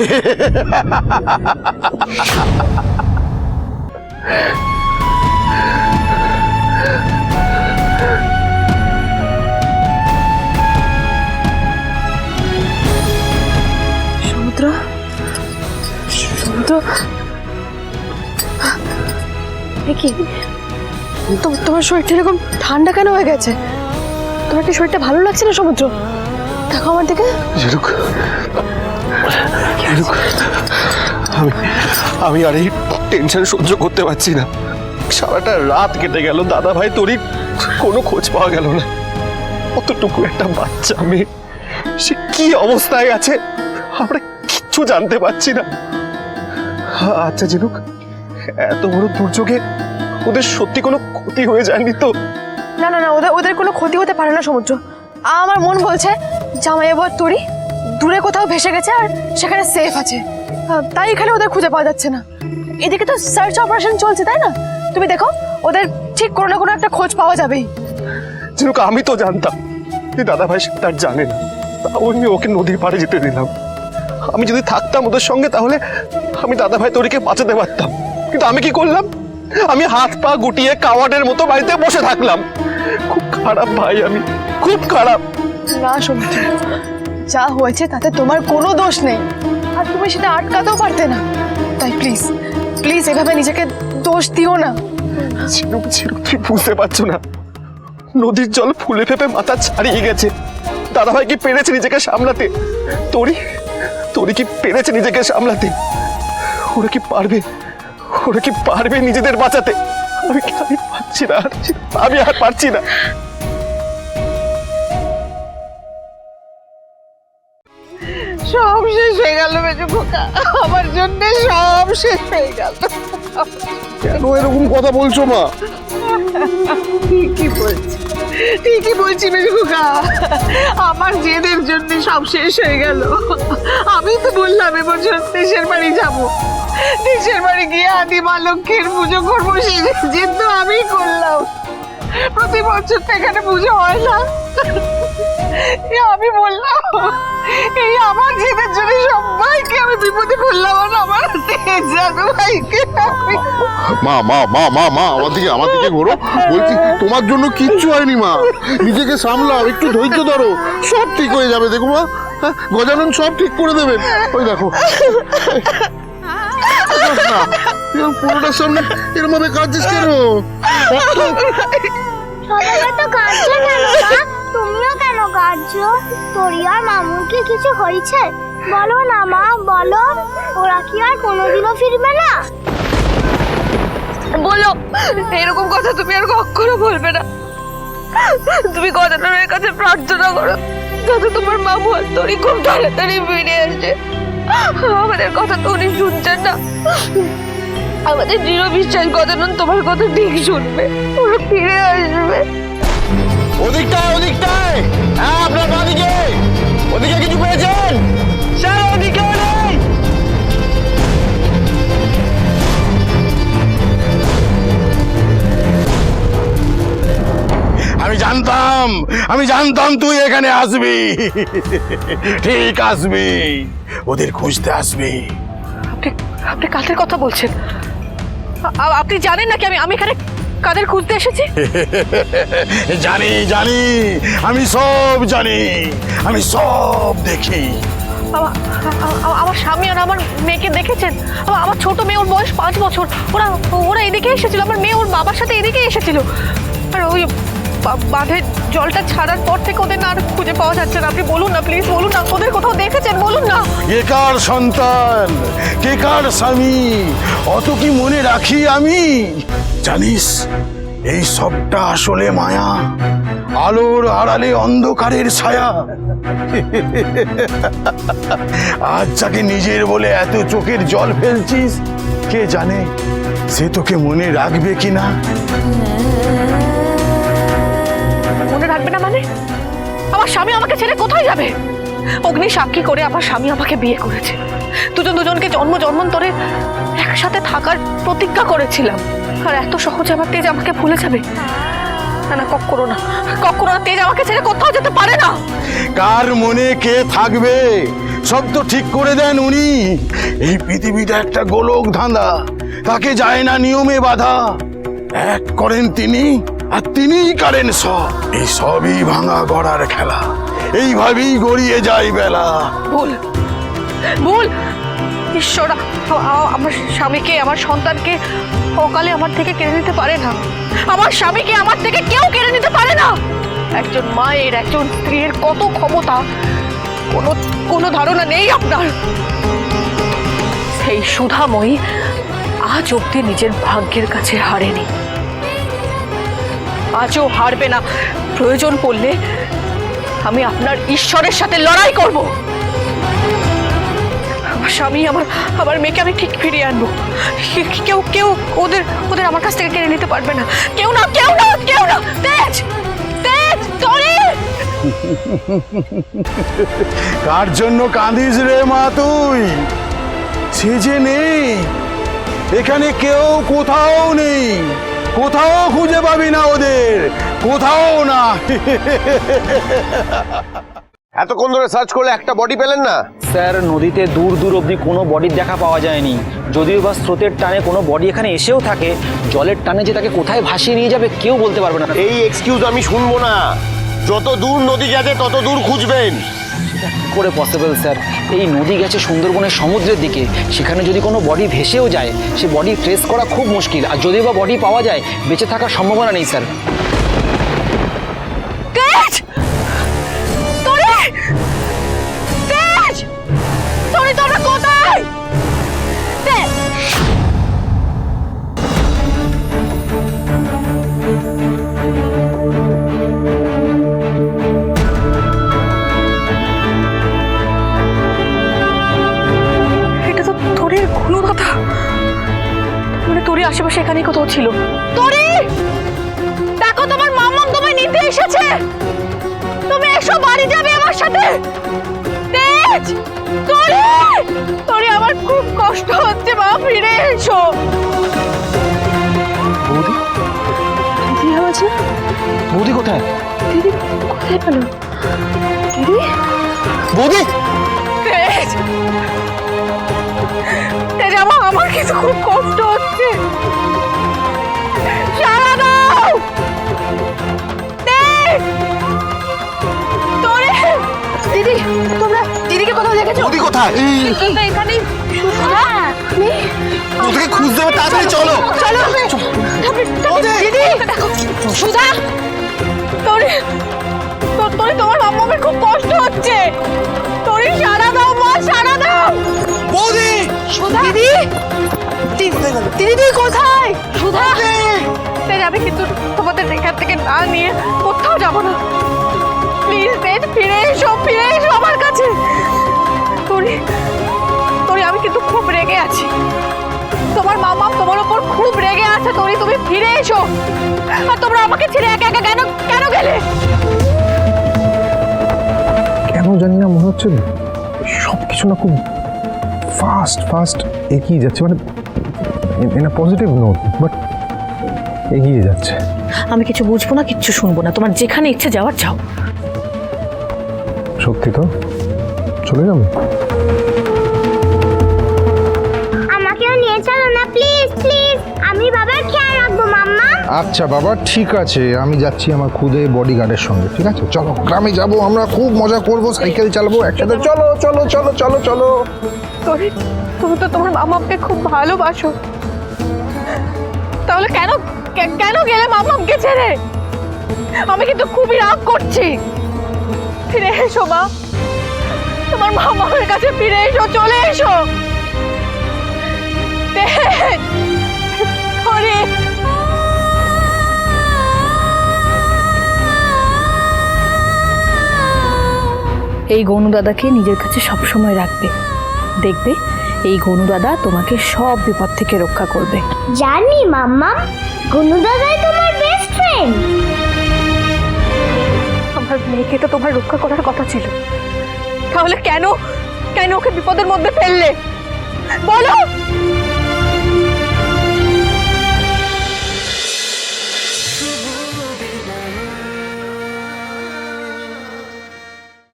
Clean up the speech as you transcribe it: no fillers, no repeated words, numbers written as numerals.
সমুদ্র, সমুদ্র, কি তোমার শরীরটা এরকম ঠান্ডা কেন হয়ে গেছে? তোমার কি শরীরটা ভালো লাগছে না সমুদ্র? দেখো আমার দিকে। আমি আর এই টেনশন সহ্য করতে পারছি না। সারাটা রাত কেটে গেল, দাদা ভাই তোরই কোনো খোঁজ পাওয়া গেল না। অতটুকু একটা বাচ্চা মেয়ে, সে কি অবস্থায় আছে আমরা কিচ্ছু জানতে পারছি না। আচ্ছা ঝিনুক, এত বড় দুর্যোগে ওদের সত্যি কোনো ক্ষতি হয়ে যায়নি তো? না না না, ওদের কোনো ক্ষতি হতে পারে না সমুদ্র। আমার মন বলছে জামাইবাবু আর তোরই দূরে কোথাও ভেসে গেছে আর সেখানে সেফ আছে, তাই এখানে ওদের খুঁজে পাওয়া যাচ্ছে না। এদিকে তো সার্চ অপারেশন চলছে, তাই না? তুমি দেখো ওদের ঠিক কোনো না কোনো একটা খোঁজ পাওয়া যাবেই। ঝিনুক, আমি তো জানতাম যে দাদা ভাই তার জানে না, তাও আমি ওকে নদীর পাড়ে যেতে দিলাম। আমি যদি থাকতাম ওদের সঙ্গে তাহলে আমি দাদা ভাই তোরিকে বাঁচাতে পারতাম, কিন্তু আমি কি করলাম? আমি হাত পা গুটিয়ে কাওয়ার্ডের মতো বাড়িতে বসে থাকলাম। খুব খারাপ ভাই, আমি খুব খারাপ। না সমুদ্র, যা হয়েছে তাতে তোমার কোনো দোষ নেই, আর তুমি সেটা আটকাতেও পারতে না। তাই প্লিজ প্লিজ এভাবে নিজেকে দোষ দিও না। ঝিনুক ঝিনুক, তুই বুঝতে পারছো না, নদীর জল ফুলে ফেপে মাথা ছাড়িয়ে গেছে। দাদা ভাই কি পেরেছে নিজেকে সামলাতে? তোরি কি পেরেছে নিজেকে সামলাতে? ওরা কি পারবে নিজেদের বাঁচাতে? আমি পারছি না, আমি আর পারছি না। সব শেষ হয়ে গেল মেজো খোকা, আমার জন্য সব শেষ হয়ে গেল। কেন এরকম কথা বলছো মা? ঠিকই বলছি মেজো খোকা, আমার জেদের জন্য সব শেষ হয়ে গেল। আমি তো বললাম এবছর দেশের বাড়ি যাব, দেশের বাড়ি গিয়ে আদি মা লক্ষ্মীর পুজো করবো, সেই জেদ তো আমি করলাম। প্রতি বছর তো এখানে পুজো হয় না, আমি বললাম এই আমার জেদের জন্য সবাইকে আমি বিপদে ফেললাম, আর আমার জানো ভাইকে মা মা মা মা মা আমার দিকে ঘোরো। বলছি তোমার জন্য কিচ্ছু হয়নি মা, নিজেকে সামলাও, একটু ধৈর্য ধরো, সব ঠিক হয়ে যাবে। দেখো মা, গজানন সব ঠিক করে দেবেন। ওই দেখো পুরোটার সামনে এরম ভাবে কাঁদছিস কেন? তো কাঁদছো কেন মা? তুমিও কেন কাঁদছো? তোরি আর মামুর কি কিছু হয়েছে? বলো না মা, বলো। ওরা কি আর কোনোদিনও ফিরবে না? বলো, এরকম কথা তুমি আর কখনো বলবে না। তুমি গজাননের কাছে প্রার্থনা করো যাতে তোমার মামু আর তোরই খুব তাড়াতাড়ি ফিরে আসে। আমাদের কথা তো উনি শুনছেন না, আমাদের দৃঢ় বিশ্বাস গজানন তোমার কথা ঠিক শুনবে, ওরা ফিরে আসবে। ওদিকটায়, হ্যাঁ আপনার বাদিকে, ওদিকে কিছু পেয়েছেন? স্যার ওদিকে নেই। আমি জানতাম তুই এখানে আসবি, ঠিক আসবি, ওদের খুঁজতে আসবি। আপনি কাদের কথা বলছেন? আপনি জানেন নাকি আমি এখানে কাদের খুঁজতে এসেছি? জানি, আমি সব জানি, আমি সব দেখি। আমার স্বামী আর আমার মেয়েকে দেখেছেন? আমার ছোট মেয়ে, ওর বয়স 5 বছর, ওরা এদিকে এসেছিল, আমার মেয়ে ওর বাবার সাথে এদিকে এসেছিল। আর ওই বাঁধের জলটা ছাড়ার পর থেকে ওদের না আর খুঁজে পাওয়া যাচ্ছে না। আপনি বলুন না, প্লিজ বলুন না, ওদের কোথাও দেখেছেন? বলুন না। কে কার সন্তান, কে কার স্বামী, অত কি মনে রাখি আমি? জানিস, এই সবটা আসলে মায়া, আলোর আড়ালে অন্ধকারের ছায়া। আজ যাকে নিজের বলে এত চোখের জল ফেলছিস, কে জানে সে তোকে মনে রাখবে কিনা। মনে রাখবে না মানে? আমার স্বামী আমাকে ছেড়ে কোথায় যাবে? অগ্নি সাক্ষী করে আমার স্বামী আমাকে বিয়ে করেছে, দুজনকে জন্ম জন্মান্তরে একসাথে থাকার প্রতিজ্ঞা করেছিলাম, আর এত সহজে আমার তেজ আমাকে ভুলে যাবে? না, কখনো না, তেজ আমাকে ছেড়ে কোথাও যেতে পারে না। কার মনে কে থাকবে সব তো ঠিক করে দেন উনি। এই পৃথিবীটা একটা গোলক ধাঁধা, তাকে যায় না নিয়মে বাধা। এক করেন তিনি আর তিনিই করেন সব, এই সবই ভাঙা গড়ার খেলা, এইভাবেই গড়িয়ে যায় বেলা। ভুল ভুল, ঈশ্বর আমার স্বামীকে, আমার সন্তানকে অকালে আমার থেকে কেড়ে নিতে পারে না। আমার স্বামীকে আমার থেকে কেউ কেড়ে নিতে পারে না। একজন মায়ের, একজন স্ত্রীর কত ক্ষমতা কোনো কোনো ধারণা নেই আপনার। সেই সুধাময়ী আজ অব্দি নিজের ভাগ্যের কাছে হারেনি, আজও হারবে না। প্রয়োজন পড়লে আমি আপনার ঈশ্বরের সাথে লড়াই করব। আমার স্বামী, আমার মেয়েকে আমি ঠিক ফিরিয়ে আনবো। কেউ কেউ ওদের ওদের আমার কাছ থেকে কেড়ে নিতে পারবে না। কেউ না, কেউ না, কেউ না। তেজ, তেজ, তরি। কার জন্য কাঁদিস রে মা তুই? সে যে নেই এখানে, কেউ কোথাও নেই, কোথাও খুঁজে পাবি না ওদের, কোথাও না। এতক্ষণ ধরে সার্চ করলে একটা বডি পেলেন না? স্যার, নদীতে দূর দূর অবধি কোনো বডির দেখা পাওয়া যায়নি। যদিও বা স্রোতের টানে কোনো বডি এখানে এসেও থাকে, জলের টানে যে তাকে কোথায় ভাসিয়ে নিয়ে যাবে কেউ বলতে পারবে না। এই এক্সকিউজ আমি শুনবো না। যত দূর নদী গেছে তত দূর খুঁজবেন। করে পসিবল স্যার? এই নদী গেছে সুন্দরবনের সমুদ্রের দিকে, সেখানে যদি কোনো বডি ভেসেও যায় সে বডি ট্রেস করা খুব মুশকিল, আর যদিও বা বডি পাওয়া যায় বেঁচে থাকার সম্ভাবনা নেই স্যার। তেজ, তরি, তেজ, তরি, তোমরা কোথায়? তেজ, এটা তো তরির ঘূর্ণদাতা। মানে তরি আশেপাশে এখানেই কোথাও ছিল। তরি, দেখো তোমার মাম্মাম তোমায় নিতে এসেছে। তুমি এসো, বাড়ি যাবে আমার সাথে। তেজ, তরি, তরি, আমার খুব কষ্ট হচ্ছে মা, ফিরে এসো। বৌদি, কি হয়েছে? বৌদি কোথায়? দিদি কোথায় পেল? দিদি, বৌদি, তেজ, তেজ, আমার কিছু খুব কষ্ট হচ্ছে। সারা দাও তেজ, তরি। দিদি, তোমরা দিদিকে কোথাও দেখেছো? নদী কোথায়? এখানে। নদীকে খুঁজতে হবে, তাড়াতাড়ি চলো। চলো, দিদি, সুধা, তরি, তরি, তোমার মাম্মামের খুব কষ্ট হচ্ছে। তরি, সারা দাও মা, সারা দাও। বৌদি, সুধা, দিদি, দিদি, তুই কোথায়? সুধা, তেজ, আমি কিন্তু তোমাদের এখান থেকে না নিয়ে কোথাও যাবো না। প্লিজ তেজ, ফিরে এসো, ফিরে এসো আমার কাছে। তরি, তরি, আমি কিন্তু খুব রেগে আছি। তোমার মামা তোমার উপর খুব রেগে আছে। তরি, তুমি ফিরে এসো। আর তোমরা আমাকে ছেড়ে একা একা কেন কেন গেলে? কেন জানি না, মনে হচ্ছে সব কিছু না খুব ফাস্ট ফাস্ট এগিয়ে যাচ্ছে, মানে in a positive note, but এগিয়ে যাচ্ছে। আমি কিছু বুঝবো না, কিচ্ছু শুনবো না। তোমার যেখানে ইচ্ছে যাওয়ার যাও। সত্যি তো চলে যাবো? আমাকেও নিয়ে চলো না প্লিজ, প্লিজ। আমি বাবার খেয়াল রাখবো মাম্মা। আচ্ছা বাবা, ঠিক আছে, আমি যাচ্ছি আমার খুদে বডিগার্ডের সঙ্গে। ঠিক আছে, চলো গ্রামে যাবো, আমরা খুব মজা করব, সাইকেল চালাবো একসাথে। চলো চলো চলো চলো চলো। তরি, তুমি তো তোমার মামাকে খুব ভালোবাসো, তাহলে কেন কেন গেলে মামাকে ছেড়ে? আমি কিন্তু খুবই রাগ করছি। ফিরে এসো মা, তোমার মামার কাছে ফিরে এসো, চলে এসো। তরি, এই গনু দাদাকে নিজের কাছে সবসময় রাখবে। দেখবে এই গনু দাদা তোমাকে সব বিপদ থেকে রক্ষা করবে। জানি মাম্মা, গুনু দাদাই তোমার বেস্ট ফ্রেন্ড। আমার মেয়েকে তো তোমার রক্ষা করার কথা ছিল, তাহলে কেন কেন ওকে বিপদের মধ্যে ফেললে বলো?